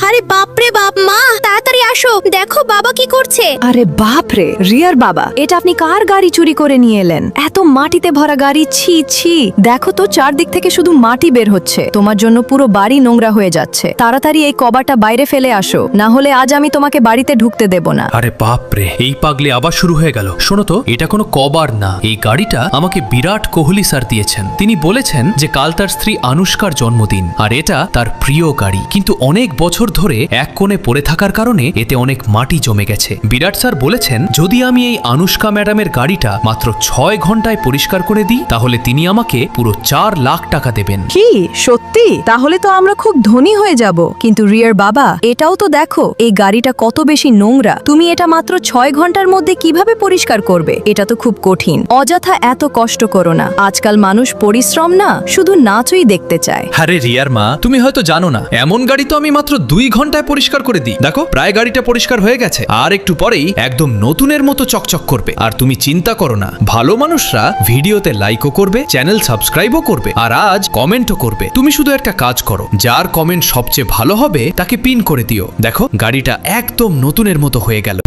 আরে বাপরে বাপ, মা তাড়াতাড়ি আসো, দেখো বাবা কি করছে। আরে বাপরে, রিয়ার বাবা, এটা আপনি কার গাড়ি চুরি করে নিয়ে এলেন? এত মাটিতে ভরা গাড়ি, ছি ছি। দেখো তো চারদিক থেকে শুধু মাটি বের হচ্ছে, তোমার জন্য পুরো বাড়ি নোংরা হয়ে যাচ্ছে। তাড়াতাড়ি এই কবাটা বাইরে ফেলে আসো, না হলে আজ আমি তোমাকে বাড়িতে ঢুকতে দেব না। আরে বাপরে, এই পাগলি আবার শুরু হয়ে গেল। শোনো তো, এটা কোনো কবার না, এই গাড়িটা আমাকে বিরাট কোহলি স্যার দিয়েছেন। তিনি বলেছেন যে কাল তার স্ত্রী আনুষ্কার জন্মদিন, আর এটা তার প্রিয় গাড়ি, কিন্তু অনেক বছর ধরে এক কোণে পড়ে থাকার কারণে এতে অনেক মাটি জমে গেছে। বিরাট স্যার বলেছেন যদি আমি এই আনুষ্কা ম্যাডামের গাড়িটা মাত্র 6 ঘন্টায় পরিষ্কার করে দিই, তাহলে তিনি আমাকে পুরো 4 লাখ টাকা দেবেন। কি সত্যি? তাহলে তো আমরা খুব ধনী হয়ে যাব। কিন্তু রিয়ার বাবা, এটাও তো দেখো এই গাড়িটা কত বেশি নোংরা। তুমি এটা মাত্র 6 ঘন্টার মধ্যে কিভাবে পরিষ্কার করবে? এটা তো খুব কঠিন। অযথা এত কষ্ট করো না। আজকাল মানুষ পরিশ্রম না, শুধু নাচই দেখতে চায়। আরে রিয়ার মা, তুমি হয়তো জানো না, এমন গাড়ি তো আমি মাত্র 2 ঘন্টায় পরিষ্কার করে দিই। দেখো, প্রায় গাড়িটা পরিষ্কার হয়ে গেছে, আর একটু পরেই একদম নতুনের মতো চকচক করবে। আর তুমি চিন্তা করো না, ভালো মানুষরা ভিডিওতে লাইকও করবে, চ্যানেল সাবস্ক্রাইবও করবে, আর আজ কমেন্টও করবে। তুমি শুধু একটা কাজ করো, যার কমেন্ট সবচেয়ে ভালো হবে তাকে পিন করে দিও। দেখো, গাড়িটা একদম নতুনের মতো হয়ে গেল।